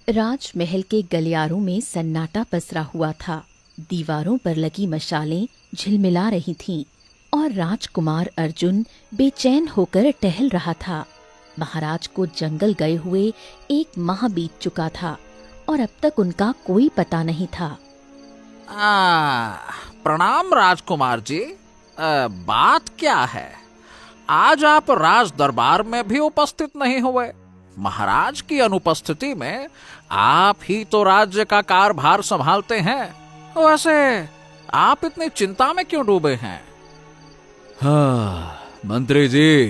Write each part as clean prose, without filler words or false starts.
राजमहल के गलियारों में सन्नाटा पसरा हुआ था। दीवारों पर लगी मशालें झिलमिला रही थीं और राजकुमार अर्जुन बेचैन होकर टहल रहा था। महाराज को जंगल गए हुए 1 माह बीत चुका था और अब तक उनका कोई पता नहीं था। प्रणाम राजकुमार जी। बात क्या है? आज आप राज दरबार में भी उपस्थित नहीं हुए। महाराज की अनुपस्थिति में आप ही तो राज्य का कारभार संभालते हैं। वैसे आप इतनी चिंता में क्यों डूबे हैं? हाँ मंत्री जी,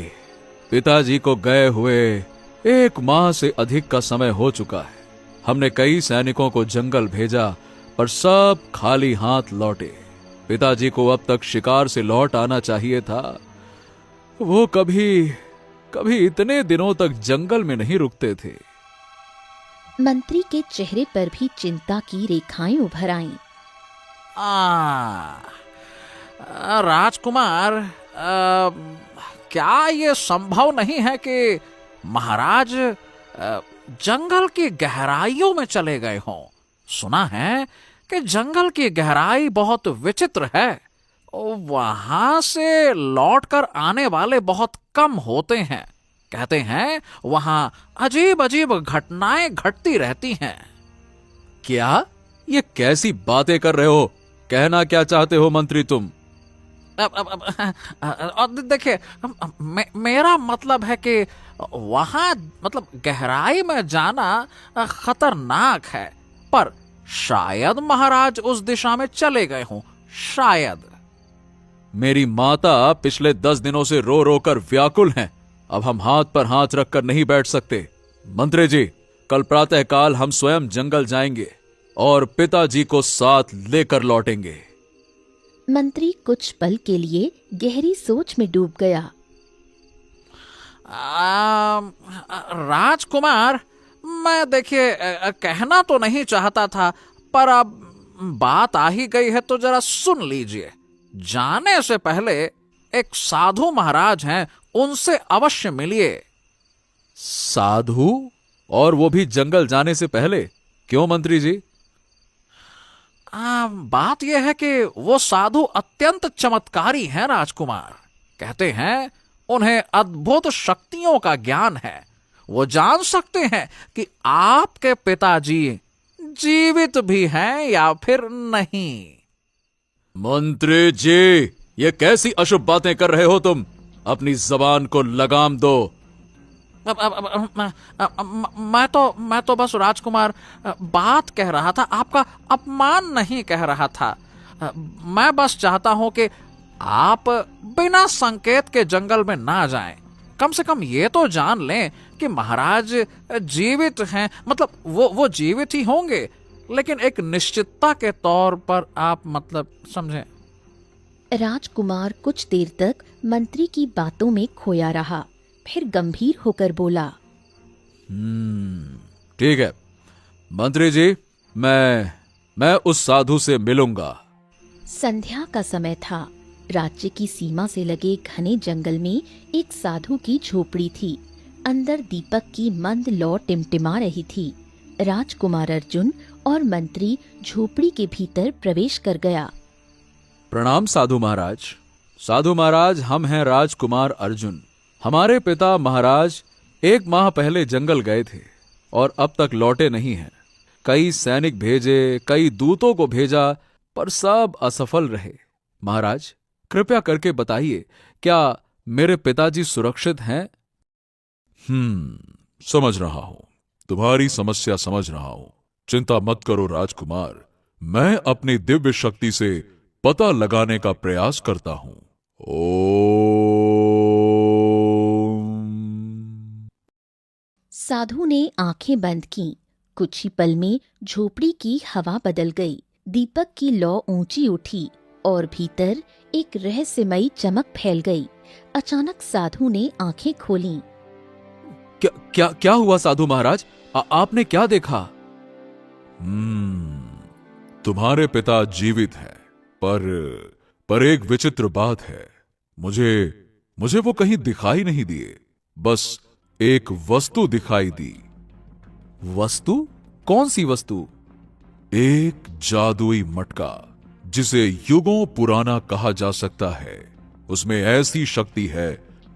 पिताजी को गए हुए 1 माह से अधिक का समय हो चुका है। हमने कई सैनिकों को जंगल भेजा पर सब खाली हाथ लौटे। पिताजी को अब तक शिकार से लौट आना चाहिए था। वो कभी इतने दिनों तक जंगल में नहीं रुकते थे। मंत्री के चेहरे पर भी चिंता की रेखाएं उभर आईं। राजकुमार, क्या ये संभव नहीं है कि महाराज जंगल की गहराइयों में चले गए हों? सुना है कि जंगल की गहराई बहुत विचित्र है। वहां से लौटकर आने वाले बहुत कम होते हैं। कहते हैं वहां अजीब अजीब घटनाएं घटती रहती हैं। क्या? ये कैसी बातें कर रहे हो? कहना क्या चाहते हो मंत्री तुम? देखिए, मेरा मतलब है कि वहां मतलब गहराई में जाना खतरनाक है, पर शायद महाराज उस दिशा में चले गए हों। शायद। मेरी माता पिछले 10 दिनों से रो रो कर व्याकुल हैं। अब हम हाथ पर हाथ रखकर नहीं बैठ सकते। मंत्री जी, कल प्रातःकाल हम स्वयं जंगल जाएंगे और पिताजी को साथ लेकर लौटेंगे। मंत्री कुछ पल के लिए गहरी सोच में डूब गया। राजकुमार, मैं देखिए कहना तो नहीं चाहता था, पर अब बात आ ही गई है तो जरा सुन लीजिए। जाने से पहले एक साधु महाराज हैं, उनसे अवश्य मिलिए। साधु? और वो भी जंगल जाने से पहले? क्यों मंत्री जी? बात यह है कि वो साधु अत्यंत चमत्कारी हैं राजकुमार। कहते हैं उन्हें अद्भुत शक्तियों का ज्ञान है। वो जान सकते हैं कि आपके पिताजी जीवित भी हैं या फिर नहीं। मंत्री जी, ये कैसी अशुभ बातें कर रहे हो तुम? अपनी जबान को लगाम दो। मैं तो बस राजकुमार बात कह रहा था, आपका अपमान नहीं कह रहा था। मैं बस चाहता हूं कि आप बिना संकेत के जंगल में ना जाएं। कम से कम ये तो जान लें कि महाराज जीवित हैं। मतलब वो जीवित ही होंगे, लेकिन एक निश्चितता के तौर पर आप मतलब समझें। राजकुमार कुछ देर तक मंत्री की बातों में खोया रहा, फिर गंभीर होकर बोला। ठीक है मंत्री जी, मैं उस साधु से मिलूंगा। संध्या का समय था। राज्य की सीमा से लगे घने जंगल में एक साधु की झोपड़ी थी। अंदर दीपक की मंद लौ टिमटिमा रही थी। राजकुमार अर्जुन और मंत्री झोपड़ी के भीतर प्रवेश कर गया। प्रणाम साधु महाराज। साधु महाराज, हम हैं राजकुमार अर्जुन। हमारे पिता महाराज 1 माह पहले जंगल गए थे और अब तक लौटे नहीं हैं। कई सैनिक भेजे, कई दूतों को भेजा, पर सब असफल रहे। महाराज, कृपया करके बताइए, क्या मेरे पिताजी सुरक्षित हैं? समझ रहा हूं, तुम्हारी समस्या समझ रहा हूं। चिंता मत करो राजकुमार, मैं अपनी दिव्य शक्ति से पता लगाने का प्रयास करता हूं। ओम। साधु ने आंखें बंद की। कुछ ही पल में झोपड़ी की हवा बदल गई। दीपक की लौ ऊंची उठी और भीतर एक रहस्यमयी चमक फैल गई। अचानक साधु ने आंखें खोलीं। क्या हुआ साधु महाराज? आपने क्या देखा? तुम्हारे पिता जीवित हैं, पर एक विचित्र बात है। मुझे वो कहीं दिखाई नहीं दिए, बस एक वस्तु दिखाई दी। वस्तु? कौन सी वस्तु? एक जादुई मटका जिसे युगों पुराना कहा जा सकता है। उसमें ऐसी शक्ति है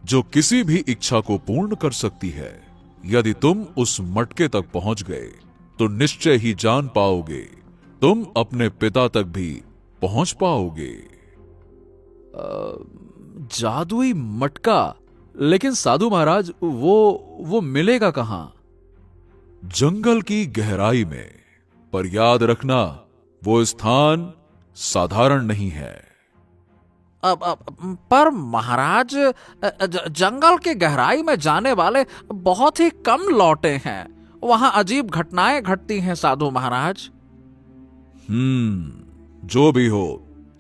जो किसी भी इच्छा को पूर्ण कर सकती है। यदि तुम उस मटके तक पहुंच गए तो निश्चय ही जान पाओगे तुम अपने पिता तक भी पहुंच पाओगे। जादुई मटका? लेकिन साधु महाराज, वो मिलेगा कहां? जंगल की गहराई में। पर याद रखना, वो स्थान साधारण नहीं है। पर महाराज, जंगल की गहराई में जाने वाले बहुत ही कम लौटे हैं। वहां अजीब घटनाएं घटती हैं साधु महाराज। जो भी हो,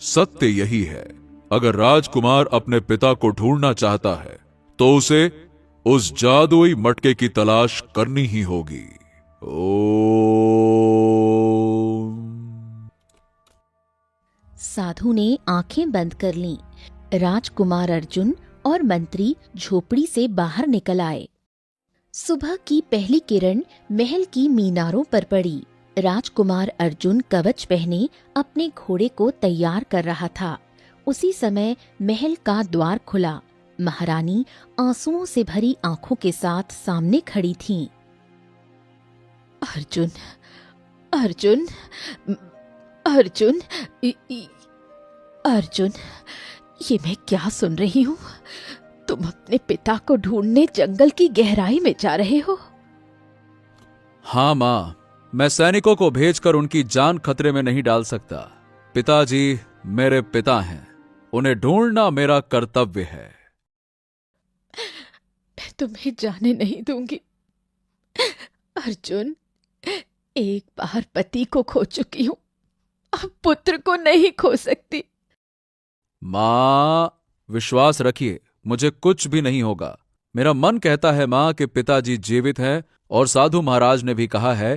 सत्य यही है। अगर राजकुमार अपने पिता को ढूंढना चाहता है तो उसे उस जादुई मटके की तलाश करनी ही होगी। साधु ने आंखें बंद कर लीं। राजकुमार अर्जुन और मंत्री झोपड़ी से बाहर निकल आए। सुबह की पहली किरण महल की मीनारों पर पड़ी। राजकुमार अर्जुन कवच पहने अपने घोड़े को तैयार कर रहा था। उसी समय महल का द्वार खुला। महारानी आंसुओं से भरी आंखों के साथ सामने खड़ी थीं। अर्जुन, अर्जुन, अर्जुन, अर्जुन, ये मैं क्या सुन रही हूँ? तुम अपने पिता को ढूंढने जंगल की गहराई में जा रहे हो? हाँ मां, मैं सैनिकों को भेजकर उनकी जान खतरे में नहीं डाल सकता। पिताजी मेरे पिता हैं, उन्हें ढूंढना मेरा कर्तव्य है। मैं तुम्हें जाने नहीं दूंगी अर्जुन। एक बार पति को खो चुकी हूं, अब पुत्र को नहीं खो सकती। मां, विश्वास रखिए, मुझे कुछ भी नहीं होगा। मेरा मन कहता है मां कि पिताजी जीवित हैं, और साधु महाराज ने भी कहा है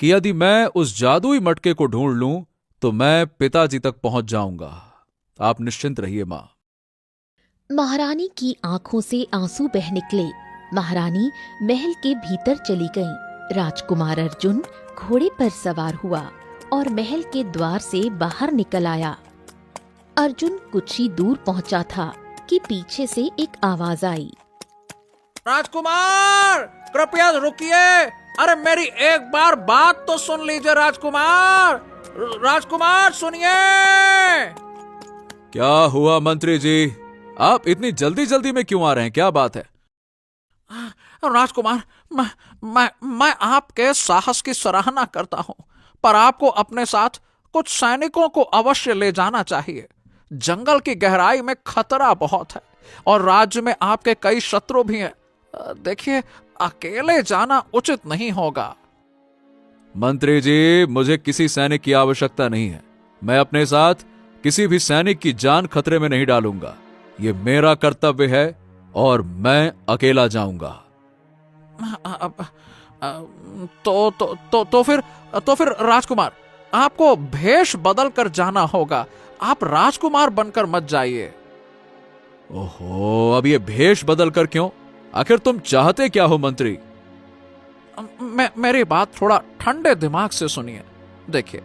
कि यदि मैं उस जादुई मटके को ढूंढ लूं तो मैं पिताजी तक पहुंच जाऊंगा। आप निश्चिंत रहिए मां। महारानी की आंखों से आंसू बह निकले। महारानी महल के भीतर चली गईं। राजकुमार अर्जुन घोड़े पर सवार हुआ और महल के द्वार से बाहर निकल आया। अर्जुन कुछ ही दूर पहुंचा था कि पीछे से एक आवाज आई। राजकुमार, कृपया रुकिए। अरे मेरी एक बार बात तो सुन लीजिए राजकुमार। राजकुमार सुनिए। क्या हुआ मंत्री जी? आप इतनी जल्दी जल्दी में क्यों आ रहे हैं? क्या बात है? राजकुमार, मैं आपके साहस की सराहना करता हूं, पर आपको अपने साथ कुछ सैनिकों को अवश्य ले जाना चाहिए। जंगल की गहराई में खतरा बहुत है और राज्य में आपके कई शत्रु भी हैं। देखिए, अकेले जाना उचित नहीं होगा। मंत्री जी, मुझे किसी सैनिक की आवश्यकता नहीं है। मैं अपने साथ किसी भी सैनिक की जान खतरे में नहीं डालूंगा। ये मेरा कर्तव्य है और मैं अकेला जाऊंगा। तो फिर राजकुमार, आपको भेष बदल कर जाना होगा। आप राजकुमार बनकर मत जाइए। ओहो, अब ये भेष बदल कर क्यों? आखिर तुम चाहते क्या हो मंत्री? मेरी बात थोड़ा ठंडे दिमाग से सुनिए। देखिए,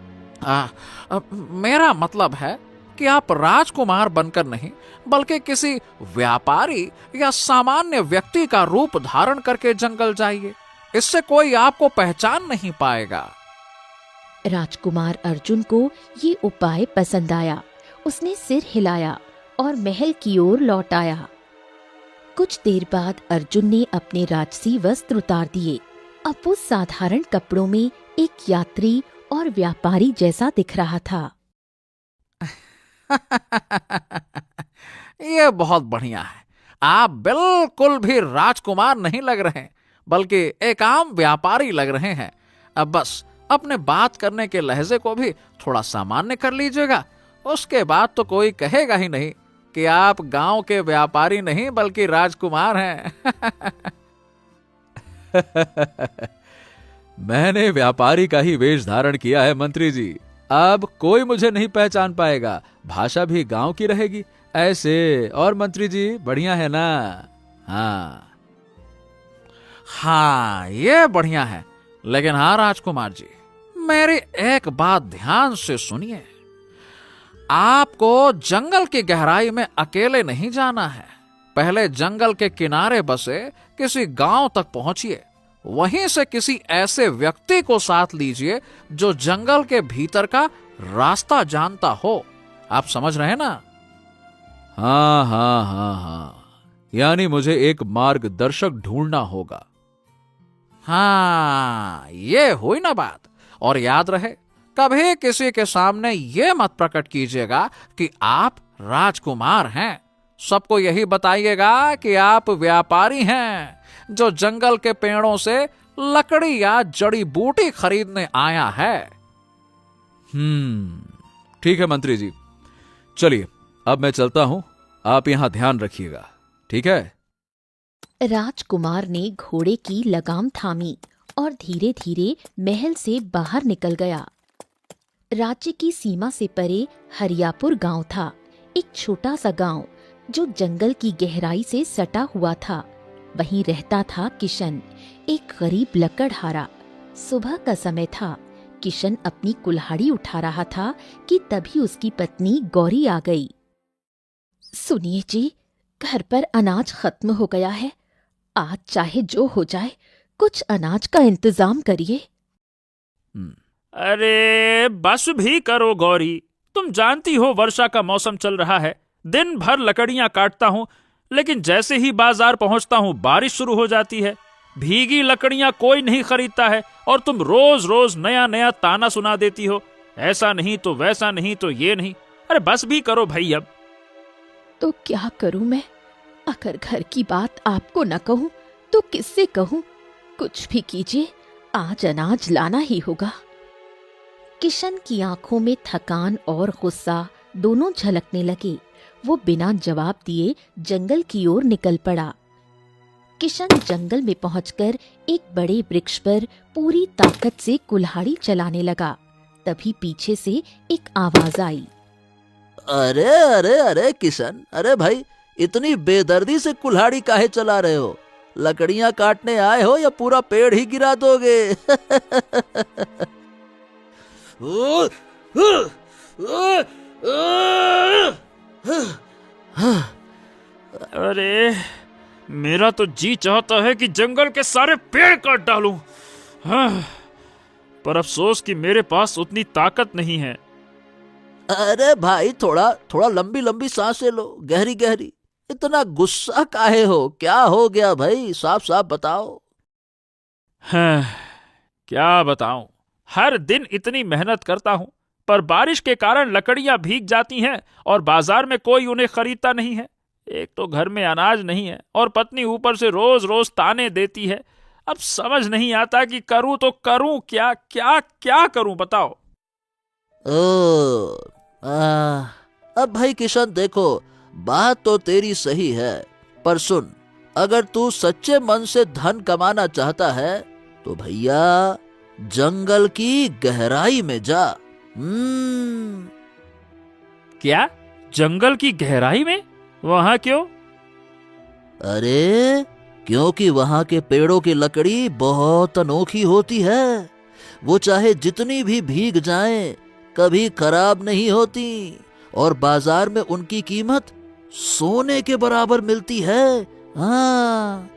मेरा मतलब है कि आप राजकुमार बनकर नहीं, बल्कि किसी व्यापारी या सामान्य व्यक्ति का रूप धारण करके जंगल जाइए। इससे कोई आपको पहचान नहीं पाएगा। राजकुमार अर्जुन को ये उपाय पसंद आया। उसने सिर हिलाया और महल की ओर लौट आया। कुछ देर बाद अर्जुन ने अपने राजसी वस्त्र उतार दिए। अब वो साधारण कपड़ों में एक यात्री और व्यापारी जैसा दिख रहा था। ये बहुत बढ़िया है। आप बिल्कुल भी राजकुमार नहीं लग रहे, बल्कि एक आम व्यापारी लग रहे हैं। अब बस अपने बात करने के लहजे को भी थोड़ा सामान्य कर लीजिएगा। उसके बाद तो कोई कहेगा ही नहीं कि आप गांव के व्यापारी नहीं बल्कि राजकुमार हैं। मैंने व्यापारी का ही वेश धारण किया है मंत्री जी। अब कोई मुझे नहीं पहचान पाएगा। भाषा भी गांव की रहेगी। ऐसे और मंत्री जी बढ़िया है ना? हाँ, ये बढ़िया है। लेकिन हाँ राजकुमार जी, मेरी एक बात ध्यान से सुनिए। आपको जंगल की गहराई में अकेले नहीं जाना है। पहले जंगल के किनारे बसे किसी गांव तक पहुंचिए। वहीं से किसी ऐसे व्यक्ति को साथ लीजिए जो जंगल के भीतर का रास्ता जानता हो। आप समझ रहे हैं ना? हाँ हाँ हाँ हाँ, यानी मुझे एक मार्गदर्शक ढूंढना होगा। हाँ, ये हुई ना बात। और याद रहे, कभी किसी के सामने ये मत प्रकट कीजिएगा कि आप राजकुमार हैं। सबको यही बताइएगा कि आप व्यापारी हैं जो जंगल के पेड़ों से लकड़ी या जड़ी बूटी खरीदने आया है। ठीक है मंत्री जी, चलिए अब मैं चलता हूं। आप यहां ध्यान रखिएगा, ठीक है? राजकुमार ने घोड़े की लगाम थामी और धीरे धीरे महल से बाहर निकल गया। राज्य की सीमा से परे हरियापुर गांव था, एक छोटा सा गांव जो जंगल की गहराई से सटा हुआ था। वहीं रहता था किशन, एक गरीब लकड़हारा। सुबह का समय था। किशन अपनी कुल्हाड़ी उठा रहा था कि तभी उसकी पत्नी गौरी आ गई। सुनिए जी, घर पर अनाज खत्म हो गया है। आज चाहे जो हो जाए, कुछ अनाज का इंतजाम करिए। अरे बस भी करो गौरी, तुम जानती हो वर्षा का मौसम चल रहा है। दिन भर लकड़ियां काटता हूँ, लेकिन जैसे ही बाजार पहुंचता हूँ बारिश शुरू हो जाती है। भीगी लकड़ियां कोई नहीं खरीदता है और तुम रोज रोज नया नया ताना सुना देती हो, ऐसा नहीं तो वैसा नहीं तो ये नहीं। अरे बस भी करो भाई अब। तो क्या करूं मैं? अगर घर की बात आपको न कहूं तो किससे कहूं? कुछ भी कीजिए, आज अनाज लाना ही होगा। किशन की आंखों में थकान और गुस्सा दोनों झलकने लगे। वो बिना जवाब दिए जंगल की ओर निकल पड़ा। किशन जंगल में पहुंचकर एक बड़े वृक्ष पर पूरी ताकत से कुल्हाड़ी चलाने लगा। तभी पीछे से एक आवाज आई। अरे अरे अरे किशन, अरे भाई, इतनी बेदर्दी से कुल्हाड़ी काहे चला रहे हो? लकड़ियां काटने आए हो या पूरा पेड़ ही गिरा दोगे? अरे मेरा तो जी चाहता है कि जंगल के सारे पेड़ काट डालूं, पर अफसोस कि मेरे पास उतनी ताकत नहीं है। अरे भाई, थोड़ा थोड़ा लंबी लंबी सांसें लो, गहरी गहरी। इतना गुस्सा काहे हो? क्या हो गया भाई? साफ साफ बताओ। क्या बताऊं? हर दिन इतनी मेहनत करता हूं, पर बारिश के कारण लकड़ियां भीग जाती हैं और बाजार में कोई उन्हें खरीदता नहीं है। एक तो घर में अनाज नहीं है और पत्नी ऊपर से रोज रोज ताने देती है। अब समझ नहीं आता कि करूं तो करूं क्या, क्या क्या करूं बताओ। अब भाई किशन, देखो, बात तो तेरी सही है, पर सुन, अगर तू सच्चे मन से धन कमाना चाहता है तो भैया जंगल की गहराई में जा। क्या? जंगल की गहराई में? वहां क्यों? अरे क्योंकि वहां के पेड़ों की लकड़ी बहुत अनोखी होती है। वो चाहे जितनी भी भीग जाएं, कभी खराब नहीं होती और बाजार में उनकी कीमत सोने के बराबर मिलती है। हाँ।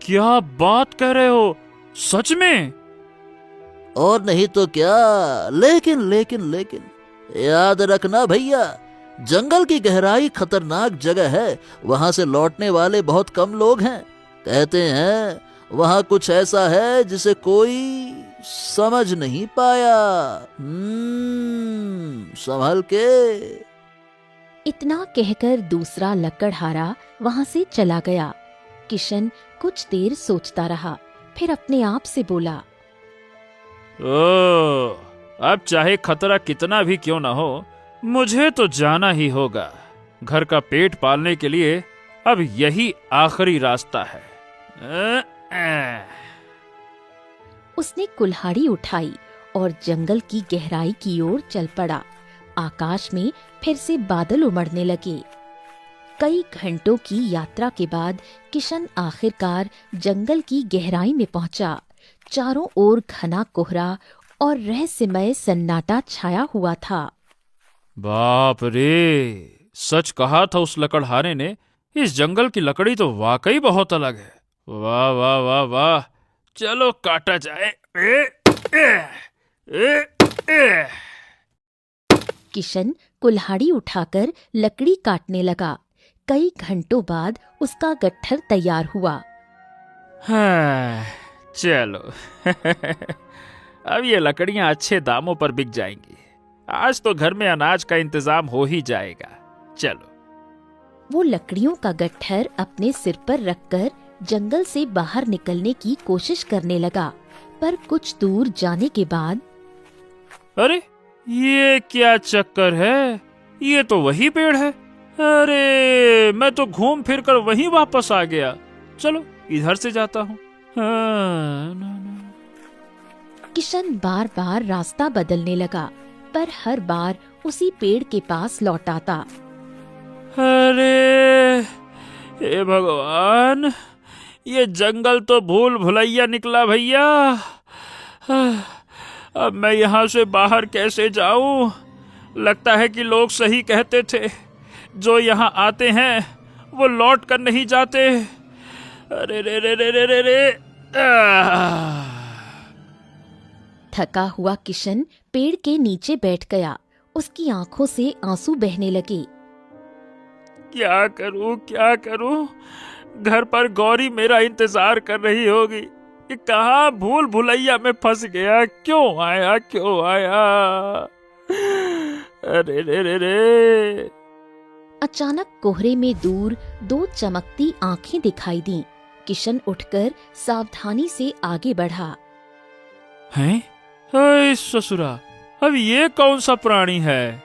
क्या बात कर रहे हो? सच में? और नहीं तो क्या। लेकिन लेकिन लेकिन याद रखना भैया, जंगल की गहराई खतरनाक जगह है। वहां से लौटने वाले बहुत कम लोग हैं। कहते हैं वहां कुछ ऐसा है जिसे कोई समझ नहीं पाया। संभल के। इतना कहकर दूसरा लकड़हारा वहां से चला गया। किशन कुछ देर सोचता रहा, फिर अपने आप से बोला, अब चाहे खतरा कितना भी क्यों ना हो, मुझे तो जाना ही होगा। घर का पेट पालने के लिए अब यही आखिरी रास्ता है। उसने कुल्हाड़ी उठाई और जंगल की गहराई की ओर चल पड़ा। आकाश में फिर से बादल उमड़ने लगे। कई घंटों की यात्रा के बाद किशन आखिरकार जंगल की गहराई में पहुंचा। चारों ओर घना कोहरा और रहस्यमय सन्नाटा छाया हुआ था। बाप रे, सच कहा था उस लकड़हारे ने, इस जंगल की लकड़ी तो वाकई बहुत अलग है। वाह वाह वाह वाह, चलो काटा जाए। किशन कुल्हाड़ी उठाकर लकड़ी काटने लगा। कई घंटों बाद उसका गट्ठर तैयार हुआ। हाँ, चलो अब ये लकड़ियां अच्छे दामों पर बिक जाएंगी। आज तो घर में अनाज का इंतजाम हो ही जाएगा। चलो। वो लकड़ियों का गट्ठर अपने सिर पर रखकर जंगल से बाहर निकलने की कोशिश करने लगा, पर कुछ दूर जाने के बाद अरे ये क्या चक्कर है? ये तो वही पेड़ है। अरे मैं तो घूम फिर कर वहीं वापस आ गया। चलो इधर से जाता हूँ। किशन बार बार रास्ता बदलने लगा, पर हर बार उसी पेड़ के पास लौट आता। अरे हे भगवान, ये जंगल तो भूल भुलैया निकला भैया। अब मैं यहाँ से बाहर कैसे जाऊं? लगता है कि लोग सही कहते थे, जो यहाँ आते हैं वो लौट कर नहीं जाते। अरे रे रे रे रे रे रे। थका हुआ किशन पेड़ के नीचे बैठ गया। उसकी आंखों से आंसू बहने लगे। क्या करूं क्या करूं? घर पर गौरी मेरा इंतजार कर रही होगी। कि कहाँ भूल भुलैया में फंस गया। क्यों आया क्यों आया? अरे रे रे रे। अचानक कोहरे में दूर दो चमकती आंखें दिखाई दी। किशन उठकर सावधानी से आगे बढ़ा। हैं? अरे ससुरा, अब ये कौन सा प्राणी है?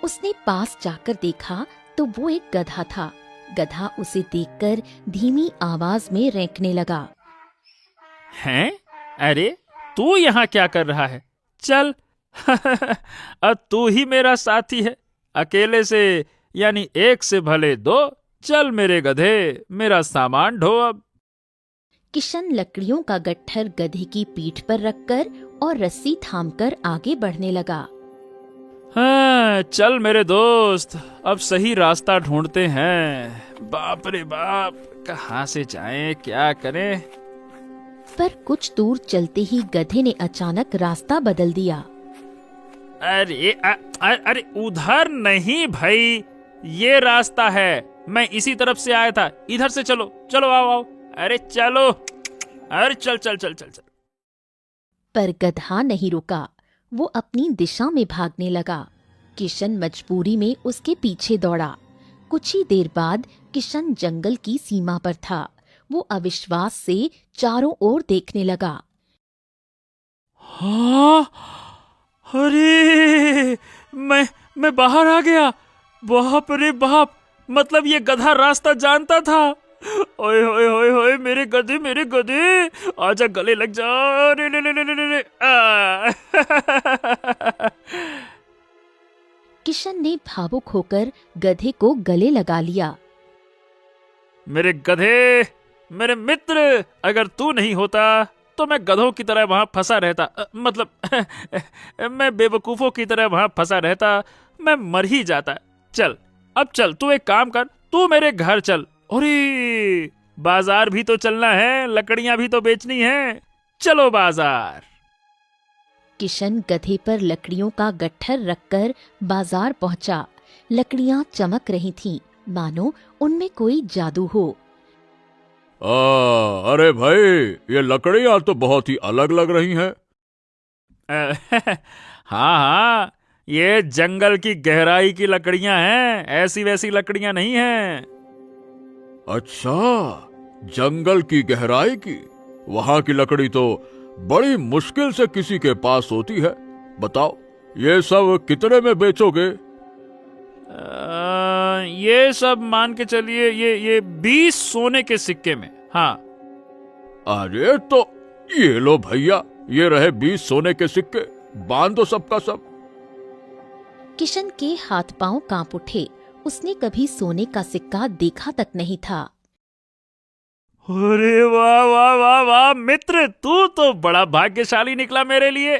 उसने पास जाकर देखा तो वो एक गधा था। गधा उसे देखकर धीमी आवाज में रेंकने लगा। हैं? अरे तू यहाँ क्या कर रहा है? चल अब तू ही मेरा साथी है। अकेले से यानी एक से भले दो। चल मेरे गधे, मेरा सामान ढो अब। किशन लकड़ियों का गट्ठर गधे की पीठ पर रखकर और रस्सी थामकर आगे बढ़ने लगा। हाँ, चल मेरे दोस्त, अब सही रास्ता ढूंढते हैं। बाप रे बाप, कहाँ से जाएं, क्या करें? पर कुछ दूर चलते ही गधे ने अचानक रास्ता बदल दिया। अरे उधर नहीं भाई, ये रास्ता है। मैं इसी तरफ से आया था। इधर से चलो चलो, आओ आओ। अरे चलो, अरे चल चल चल चल चल। पर गधा नहीं रुका। वो अपनी दिशा में भागने लगा। किशन मजबूरी में उसके पीछे दौड़ा। कुछ ही देर बाद किशन जंगल की सीमा पर था। वो अविश्वास से चारों ओर देखने लगा। हाँ, अरे मैं बाहर आ गया। बाप रे बाप, मतलब ये गधा रास्ता जानता था। ओए होए होए होए, मेरे गधे, आजा गले लग जा। रे रे रे रे रे रे। किशन ने भावुक होकर गधे को गले लगा लिया। मेरे गधे, मेरे मित्र, अगर तू नहीं होता तो मैं गधों की तरह वहां फंसा रहता। मतलब मैं बेवकूफों की तरह वहां फंसा रहता। मैं मर ही जाता। चल अब चल, तू एक काम कर, तू मेरे घर चल। अरे बाजार भी तो चलना है, लकड़ियां भी तो बेचनी है। चलो बाजार। किशन गधे पर लकड़ियों का गट्ठर रखकर बाजार पहुंचा। लकड़ियां चमक रही थीं, मानो उनमें कोई जादू हो। अरे भाई, ये लकड़ियां तो बहुत ही अलग लग रही हैं। हाँ हाँ, ये जंगल की गहराई की लकड़ियां हैं, ऐसी वैसी लकड़ियां नहीं हैं। अच्छा, जंगल की गहराई की? वहां की लकड़ी तो बड़ी मुश्किल से किसी के पास होती है। बताओ, ये सब कितने में बेचोगे? ये सब मान के चलिए, ये 20 सोने के सिक्के में। हाँ। अरे तो ये लो भैया, ये रहे 20 सोने के सिक्के, बांध दो सबका सब। किशन के हाथ पांव कांप उठे। उसने कभी सोने का सिक्का देखा तक नहीं था। अरे वाह वाह वाह वाह मित्र, तू तो बड़ा भाग्यशाली निकला मेरे लिए।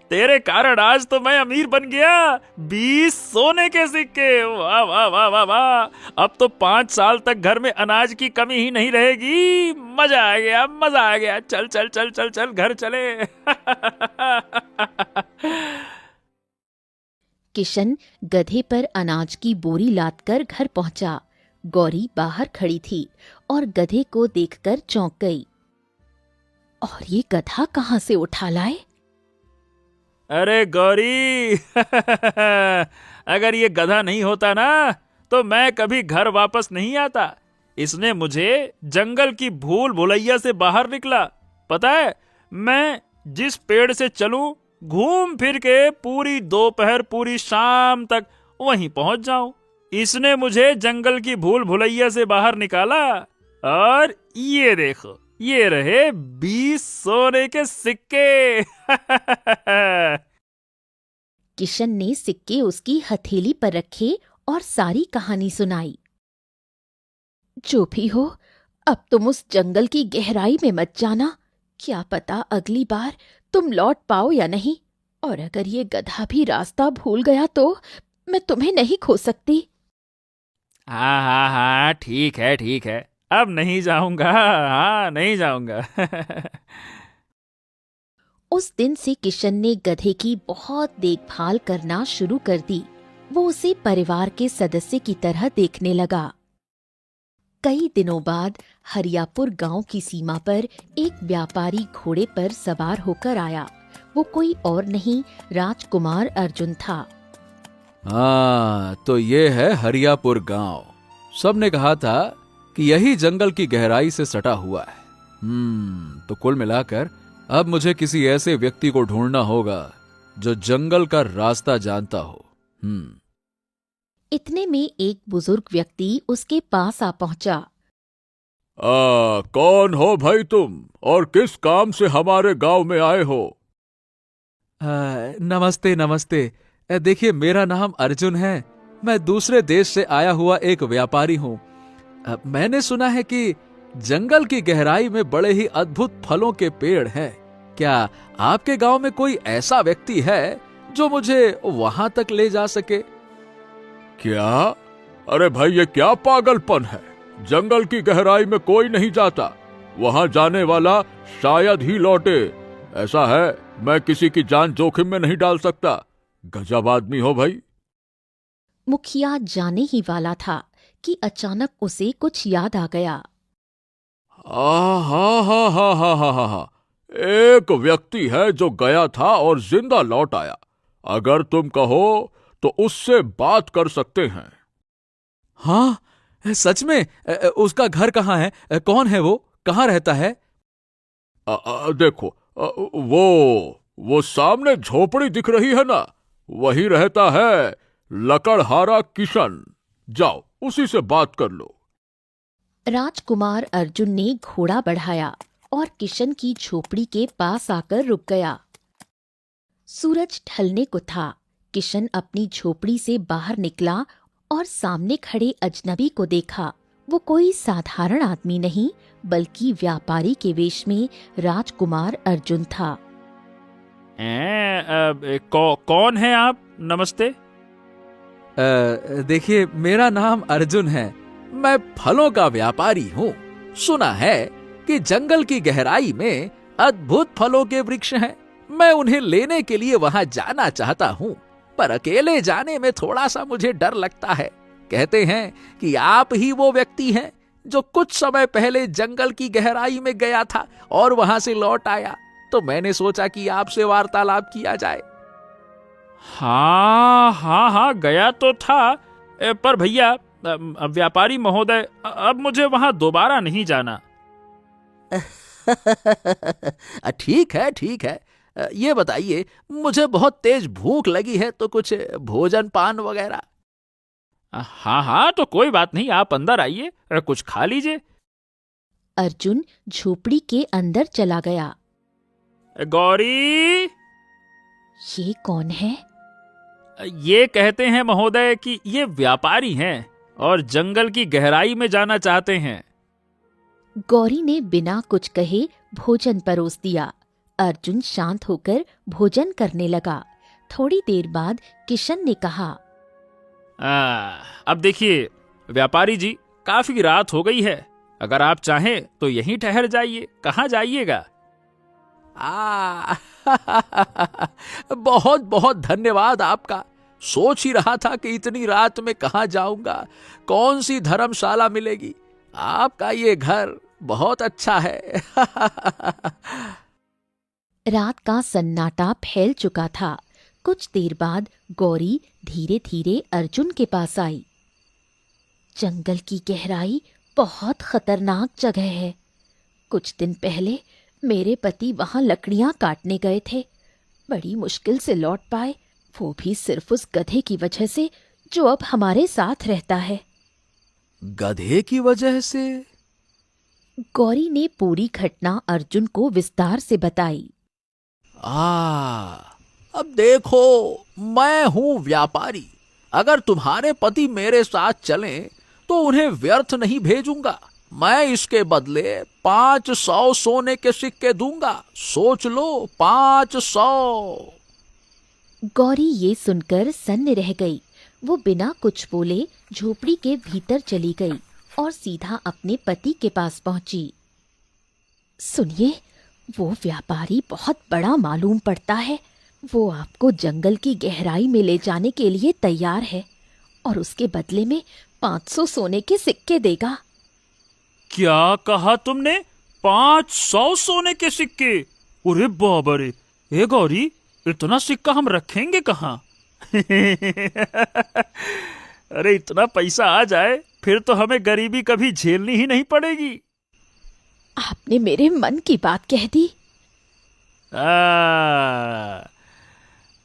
तेरे कारण आज तो मैं अमीर बन गया। 20 सोने के सिक्के, वाह वाह वाह वाह वाह। अब तो 5 साल तक घर में अनाज की कमी ही नहीं रहेगी। मजा आ गया, मजा आ गया। चल चल चल चल चल घर चले। किशन गधे पर अनाज की बोरी लादकर घर पहुंचा। गौरी बाहर खड़ी थी और गधे को देखकर चौंक गई। और ये गधा कहाँ से उठा लाए? अरे गौरी, अगर ये गधा नहीं होता ना तो मैं कभी घर वापस नहीं आता। इसने मुझे जंगल की भूल भुलैया से बाहर निकला। पता है, मैं जिस पेड़ से चलूं, घूम फिर के पूरी दोपहर पूरी शाम तक वहीं पहुंच जाऊं। इसने मुझे जंगल की भूल भुलैया से बाहर निकाला। और ये देखो, ये रहे 20 सोने के सिक्के। किशन ने सिक्के उसकी हथेली पर रखे और सारी कहानी सुनाई। जो भी हो, अब तुम उस जंगल की गहराई में मत जाना। क्या पता अगली बार तुम लौट पाओ या नहीं। और अगर ये गधा भी रास्ता भूल गया तो मैं तुम्हें नहीं खो सकती। हाँ हाँ हाँ, ठीक है ठीक है, अब नहीं जाऊंगा। हाँ, नहीं जाऊंगा। उस दिन से किशन ने गधे की बहुत देखभाल करना शुरू कर दी। वो उसे परिवार के सदस्य की तरह देखने लगा। कई दिनों बाद हरियापुर गांव की सीमा पर एक व्यापारी घोड़े पर सवार होकर आया। वो कोई और नहीं, राजकुमार अर्जुन था। हाँ, तो ये है हरियापुर गांव। सबने कहा था कि यही जंगल की गहराई से सटा हुआ है। तो कुल मिलाकर अब मुझे किसी ऐसे व्यक्ति को ढूंढना होगा जो जंगल का रास्ता जानता हो। इतने में एक बुजुर्ग व्यक्ति उसके पास आ पहुंचा। कौन हो भाई तुम, और किस काम से हमारे गांव में आए हो? नमस्ते नमस्ते। देखिए, मेरा नाम अर्जुन है। मैं दूसरे देश से आया हुआ एक व्यापारी हूँ। मैंने सुना है कि जंगल की गहराई में बड़े ही अद्भुत फलों के पेड़ हैं। क्या आपके गांव में कोई ऐसा व्यक्ति है जो मुझे वहां तक ले जा सके? क्या? अरे भाई, ये क्या पागलपन है? जंगल की गहराई में कोई नहीं जाता। वहां जाने वाला शायद ही लौटे। ऐसा है, मैं किसी की जान जोखिम में नहीं डाल सकता। गजब आदमी हो भाई। मुखिया जाने ही वाला था कि अचानक उसे कुछ याद आ गया। हा, एक व्यक्ति है जो गया था और जिंदा लौट आया। अगर तुम कहो तो उससे बात कर सकते हैं। हाँ, सच में? उसका घर कहाँ है? कौन है वो? कहाँ रहता है? देखो, वो सामने झोपड़ी दिख रही है ना, वही रहता है लकड़हारा किशन। जाओ, उसी से बात कर लो। राजकुमार अर्जुन ने घोड़ा बढ़ाया और किशन की झोपड़ी के पास आकर रुक गया। सूरज ढलने को था। किशन अपनी झोपड़ी से बाहर निकला और सामने खड़े अजनबी को देखा। वो कोई साधारण आदमी नहीं, बल्कि व्यापारी के वेश में राजकुमार अर्जुन था। कौन है आप? नमस्ते। देखिए, मेरा नाम अर्जुन है। मैं फलों का व्यापारी हूँ। सुना है कि जंगल की गहराई में अद्भुत फलों के वृक्ष हैं। मैं उन्हें लेने के लिए वहां जाना चाहता हूँ, पर अकेले जाने में थोड़ा सा मुझे डर लगता है। कहते हैं कि आप ही वो व्यक्ति हैं जो कुछ समय पहले जंगल की गहराई में गया था और वहां से लौट आया। तो मैंने सोचा कि आपसे वार्तालाप किया जाए। हाँ, गया तो था, पर भैया, व्यापारी महोदय, अब मुझे वहां दोबारा नहीं जाना। ठीक है। ये बताइए, मुझे बहुत तेज भूख लगी है, तो कुछ भोजन पान वगैरह? हाँ, तो कोई बात नहीं, आप अंदर आइए, कुछ खा लीजिए। अर्जुन झोपड़ी के अंदर चला गया। गौरी! ये कौन है? ये कहते हैं महोदय कि ये व्यापारी हैं। और जंगल की गहराई में जाना चाहते हैं। गौरी ने बिना कुछ कहे भोजन परोस दिया। अर्जुन शांत होकर भोजन करने लगा। थोड़ी देर बाद किशन ने कहा, अब देखिए व्यापारी जी, काफी रात हो गई है। अगर आप चाहें तो यहीं ठहर जाइए। कहाँ जाइएगा? बहुत बहुत धन्यवाद आपका। सोच ही रहा था कि इतनी रात में कहाँ जाऊंगा, कौन सी धर्मशाला मिलेगी। आपका ये घर बहुत अच्छा है। रात का सन्नाटा फैल चुका था। कुछ देर बाद गौरी धीरे धीरे अर्जुन के पास आई। जंगल की गहराई बहुत खतरनाक जगह है। कुछ दिन पहले मेरे पति वहां लकड़ियां काटने गए थे। बड़ी मुश्किल से लौट पाए, वो भी सिर्फ उस गधे की वजह से जो अब हमारे साथ रहता है। गधे की वजह से? गौरी ने पूरी घटना अर्जुन को विस्तार से बताई। अब देखो, मैं हूं व्यापारी। अगर तुम्हारे पति मेरे साथ चलें तो उन्हें व्यर्थ नहीं भेजूंगा। मैं इसके बदले 500 सोने के सिक्के दूंगा। सोच लो, 500। गौरी ये सुनकर सन्न रह गई। वो बिना कुछ बोले झोपड़ी के भीतर चली गई और सीधा अपने पति के पास पहुंची। सुनिए, वो व्यापारी बहुत बड़ा मालूम पड़ता है। वो आपको जंगल की गहराई में ले जाने के लिए तैयार है और उसके बदले में 500 सोने के सिक्के देगा। क्या कहा तुमने? 500 सोने के सिक्के? अरे बाबा रे! ए गौरी, इतना सिक्का हम रखेंगे कहाँ? अरे इतना पैसा आ जाए फिर तो हमें गरीबी कभी झेलनी ही नहीं पड़ेगी। आपने मेरे मन की बात कह दी।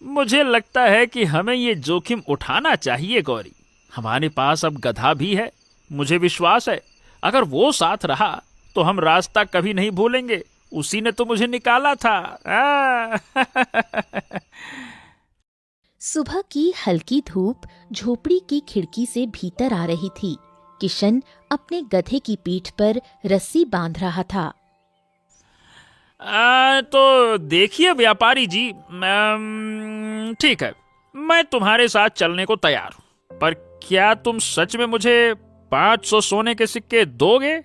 मुझे लगता है कि हमें ये जोखिम उठाना चाहिए गौरी। हमारे पास अब गधा भी है। मुझे विश्वास है अगर वो साथ रहा तो हम रास्ता कभी नहीं भूलेंगे। उसी ने तो मुझे निकाला था। सुबह की हल्की धूप झोपड़ी की खिड़की से भीतर आ रही थी। किशन अपने गधे की पीठ पर रस्सी बांध रहा था। तो देखिए व्यापारी जी, ठीक है, मैं तुम्हारे साथ चलने को तैयार हूं, पर क्या तुम सच में मुझे 500 सोने के सिक्के दोगे?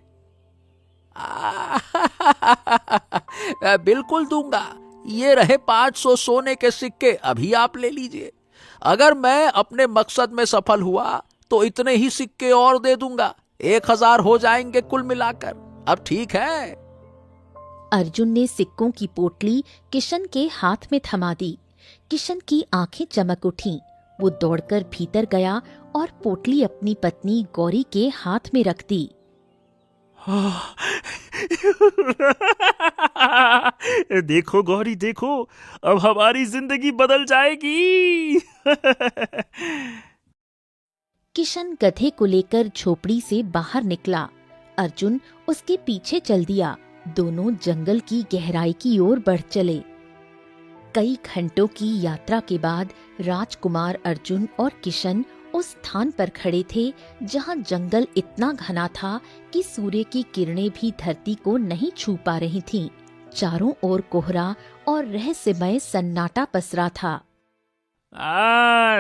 बिल्कुल दूंगा। ये रहे 500 सोने के सिक्के, अभी आप ले लीजिए। अगर मैं अपने मकसद में सफल हुआ तो इतने ही सिक्के और दे दूंगा। 1000 हो जाएंगे कुल मिलाकर। अब ठीक है? अर्जुन ने सिक्कों की पोटली किशन के हाथ में थमा दी। किशन की आंखें चमक उठीं। वो दौड़कर भीतर गया और पोटली अपनी पत्नी गौरी के हाथ में रख दी। देखो गौरी, देखो, अब हमारी जिंदगी बदल जाएगी। किशन गधे को लेकर झोपड़ी से बाहर निकला। अर्जुन उसके पीछे चल दिया। दोनों जंगल की गहराई की ओर बढ़ चले। कई घंटों की यात्रा के बाद राजकुमार अर्जुन और किशन उस स्थान पर खड़े थे जहां जंगल इतना घना था कि सूर्य की किरणें भी धरती को नहीं छू पा रही थीं। चारों ओर कोहरा और रहस्यमय सन्नाटा पसरा था।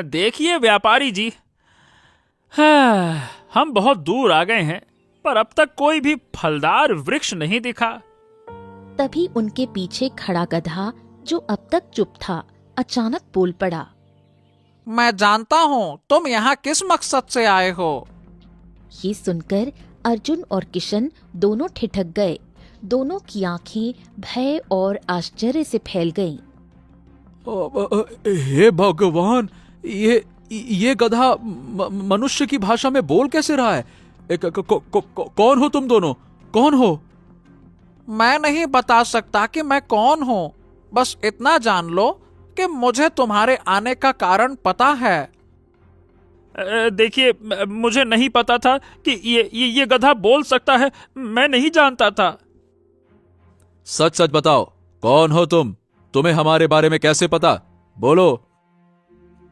देखिए व्यापारी जी, हम बहुत दूर आ गए हैं, पर अब तक कोई भी फलदार वृक्ष नहीं दिखा। तभी उनके पीछे खड़ा गधा, जो अब तक चुप था, अचानक बोल पड़ा। मैं जानता हूँ तुम यहाँ किस मकसद से आए हो। ये सुनकर अर्जुन और किशन दोनों ठिठक गए। दोनों की आंखें भय और आश्चर्य से फैल गईं। हे भगवान, ये गधा मनुष्य की भाषा में बोल कैसे रहा है? कौन हो तुम दोनों? कौन हो? मैं नहीं बता सकता कि मैं कौन हूँ। बस इतना जान लो कि मुझे तुम्हारे आने का कारण पता है। देखिए, मुझे नहीं पता था कि ये गधा बोल सकता है। मैं नहीं जानता था। सच सच बताओ, कौन हो तुम? तुम्हें हमारे बारे में कैसे पता? बोलो।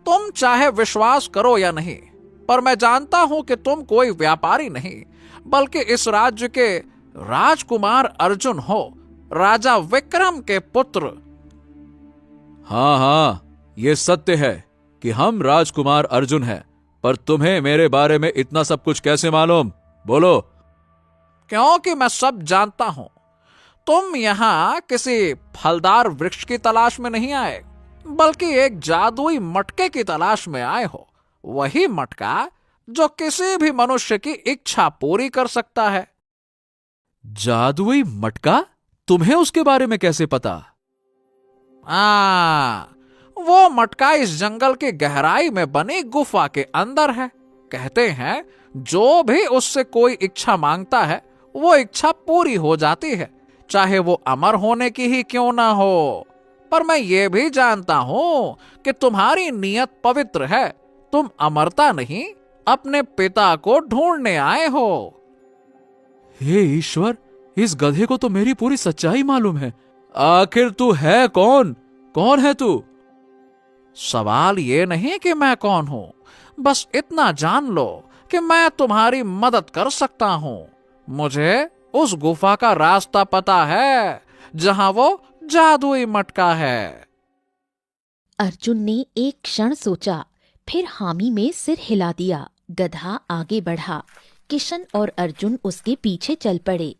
तुम चाहे विश्वास करो या नहीं, पर मैं जानता हूं कि तुम कोई व्यापारी नहीं, बल्कि इस राज्य के राजकुमार अर्जुन हो, राजा विक्रम के पुत्र। हाँ हाँ, ये सत्य है कि हम राजकुमार अर्जुन हैं, पर तुम्हें मेरे बारे में इतना सब कुछ कैसे मालूम? बोलो। क्योंकि मैं सब जानता हूं। तुम यहां किसी फलदार वृक्ष की तलाश में नहीं आए, बल्कि एक जादुई मटके की तलाश में आए हो। वही मटका जो किसी भी मनुष्य की इच्छा पूरी कर सकता है। जादुई मटका? तुम्हें उसके बारे में कैसे पता? वो मटका इस जंगल की गहराई में बनी गुफा के अंदर है। कहते हैं जो भी उससे कोई इच्छा मांगता है वो इच्छा पूरी हो जाती है, चाहे वो अमर होने की ही क्यों ना हो। पर मैं ये भी जानता हूं कि तुम्हारी नियत पवित्र है। तुम अमरता नहीं, अपने पिता को ढूंढने आए हो। हे ईश्वर, इस गधे को तो मेरी पूरी सच्चाई मालूम है। आखिर तू है कौन? कौन है तू? सवाल ये नहीं कि मैं कौन हूं, बस इतना जान लो कि मैं तुम्हारी मदद कर सकता हूं। मुझे उस गुफा का रास्ता पता है जहां वो जादुई मटका है। अर्जुन ने एक क्षण सोचा, फिर हामी में सिर हिला दिया। गधा आगे बढ़ा। किशन और अर्जुन उसके पीछे चल पड़े।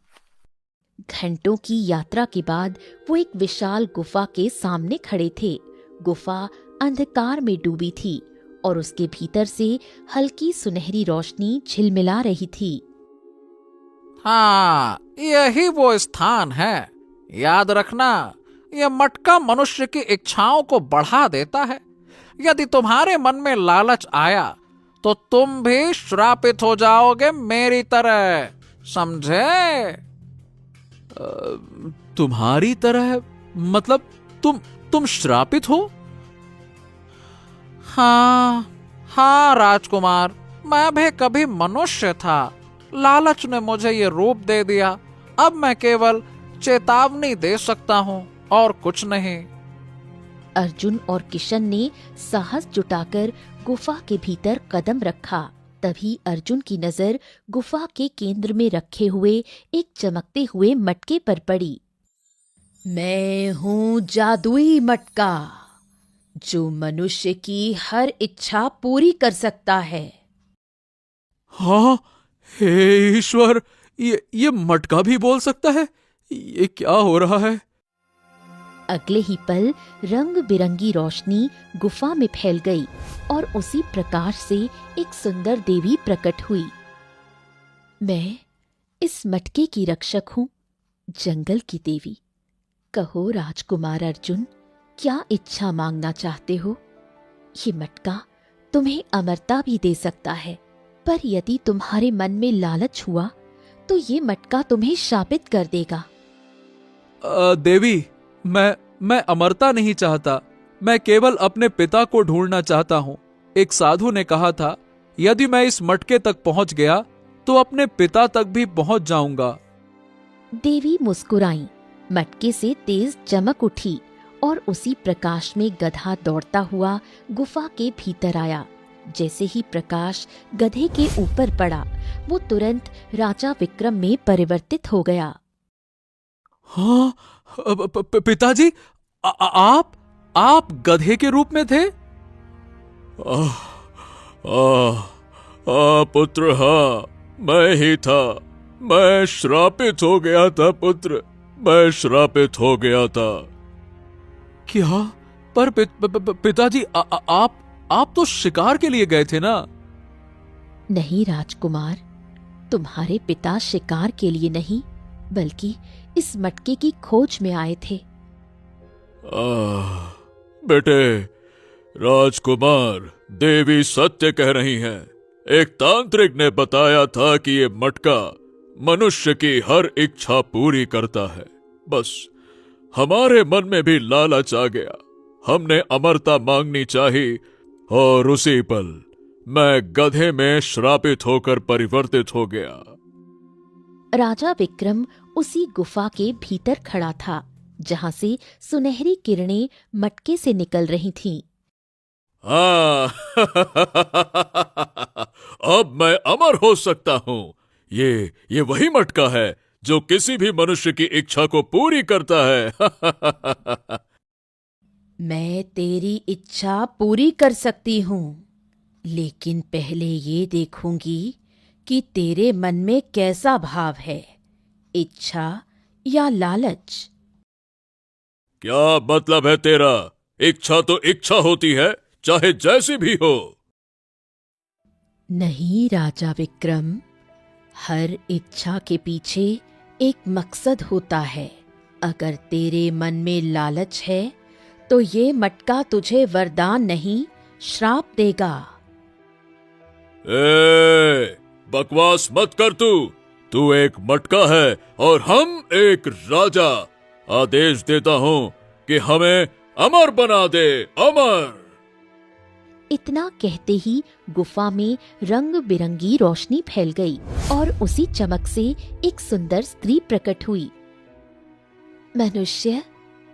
घंटों की यात्रा के बाद वो एक विशाल गुफा के सामने खड़े थे। गुफा अंधकार में डूबी थी और उसके भीतर से हल्की सुनहरी रोशनी झिलमिला रही थी। हाँ, यही वो स्थान है। याद रखना, यह मटका मनुष्य की इच्छाओं को बढ़ा देता है। यदि तुम्हारे मन में लालच आया तो तुम भी श्रापित हो जाओगे मेरी तरह, समझे? तुम्हारी तरह? मतलब तुम श्रापित हो? हाँ राजकुमार, मैं भी कभी मनुष्य था। लालच ने मुझे ये रूप दे दिया। अब मैं केवल चेतावनी दे सकता हूँ और कुछ नहीं। अर्जुन और किशन ने साहस जुटाकर गुफा के भीतर कदम रखा। तभी अर्जुन की नजर गुफा के केंद्र में रखे हुए एक चमकते हुए मटके पर पड़ी। मैं हूँ जादुई मटका, जो मनुष्य की हर इच्छा पूरी कर सकता है। हाँ, हे ईश्वर, ये मटका भी बोल सकता है? ये क्या हो रहा है? अगले ही पल रंग बिरंगी रोशनी गुफा में फैल गई और उसी प्रकाश से एक सुंदर देवी प्रकट हुई। मैं इस मटके की रक्षक हूँ, जंगल की देवी। कहो राजकुमार अर्जुन, क्या इच्छा मांगना चाहते हो? ये मटका तुम्हें अमरता भी दे सकता है, पर यदि तुम्हारे मन में लालच हुआ तो ये मटका तुम्हें शापित कर देगा। देवी, मैं अमरता नहीं चाहता। मैं केवल अपने पिता को ढूंढना चाहता हूँ। एक साधु ने कहा था, यदि मैं इस मटके तक पहुँच गया तो अपने पिता तक भी पहुँच जाऊंगा। देवी मुस्कुराई। मटके से तेज चमक उठी और उसी प्रकाश में गधा दौड़ता हुआ गुफा के भीतर आया। जैसे ही प्रकाश गधे के ऊपर पड़ा, वो तुरंत राजा विक्रम में परिवर्तित हो गया। हाँ, पिताजी, आप गधे के रूप में थे? पुत्र, हाँ, मैं ही था। मैं श्रापित हो गया था पुत्र, मैं श्रापित हो गया था। क्या? पर पिताजी, आप तो शिकार के लिए गए थे ना? नहीं राजकुमार, तुम्हारे पिता शिकार के लिए नहीं, बल्कि इस मटके की खोज में आए थे। बेटे राजकुमार, देवी सत्य कह रही हैं। एक तांत्रिक ने बताया था कि ये मटका मनुष्य की हर इच्छा पूरी करता है। बस हमारे मन में भी लालच आ गया, हमने अमरता मांगनी चाहिए और उसी पल मैं गधे में श्रापित होकर परिवर्तित हो गया। राजा विक्रम उसी गुफा के भीतर खड़ा था, जहां से सुनहरी किरणें मटके से निकल रही थीं। अब मैं अमर हो सकता हूँ। ये वही मटका है जो किसी भी मनुष्य की इच्छा को पूरी करता है। मैं तेरी इच्छा पूरी कर सकती हूँ, लेकिन पहले ये देखूंगी कि तेरे मन में कैसा भाव है, इच्छा या लालच। क्या मतलब है तेरा? इच्छा तो इच्छा होती है, चाहे जैसी भी हो। नहीं राजा विक्रम, हर इच्छा के पीछे एक मकसद होता है। अगर तेरे मन में लालच है तो ये मटका तुझे वरदान नहीं, श्राप देगा। बकवास मत कर तू एक मटका है और हम एक राजा। आदेश देता हूँ कि हमें अमर बना दे, अमर। इतना कहते ही गुफा में रंग बिरंगी रोशनी फैल गई और उसी चमक से एक सुंदर स्त्री प्रकट हुई। मनुष्य,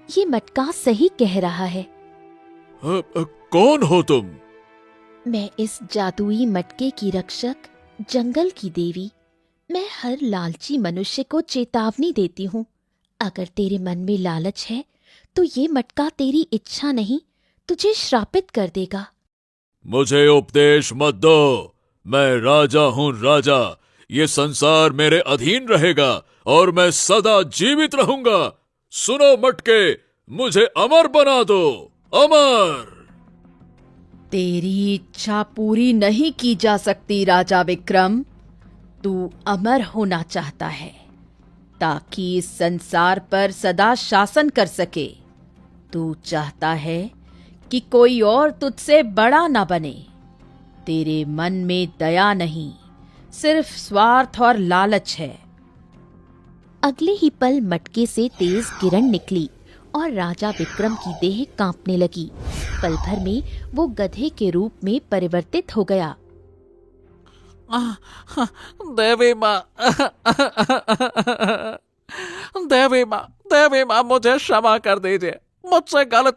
ये मटका सही कह रहा है। कौन हो तुम? मैं इस जादुई मटके की रक्षक, जंगल की देवी। मैं हर लालची मनुष्य को चेतावनी देती हूँ। अगर तेरे मन में लालच है तो ये मटका तेरी इच्छा नहीं, तुझे श्रापित कर देगा। मुझे उपदेश मत दो। मैं राजा हूँ, राजा। ये संसार मेरे अधीन रहेगा और मैं सदा जीवित रहूंगा। सुनो मटके, मुझे अमर बना दो, अमर। तेरी इच्छा पूरी नहीं की जा सकती राजा विक्रम। तू अमर होना चाहता है ताकि इस संसार पर सदा शासन कर सके। तू चाहता है कि कोई और तुझसे बड़ा ना बने। तेरे मन में दया नहीं, सिर्फ स्वार्थ और लालच है। अगले ही पल मटके से तेज किरण निकली और राजा विक्रम की देह कांपने लगी। पल भर में वो गधे के रूप में परिवर्तित हो गया। देवी माँ, देवी माँ, मुझे क्षमा कर दीजिए। मुझसे गलती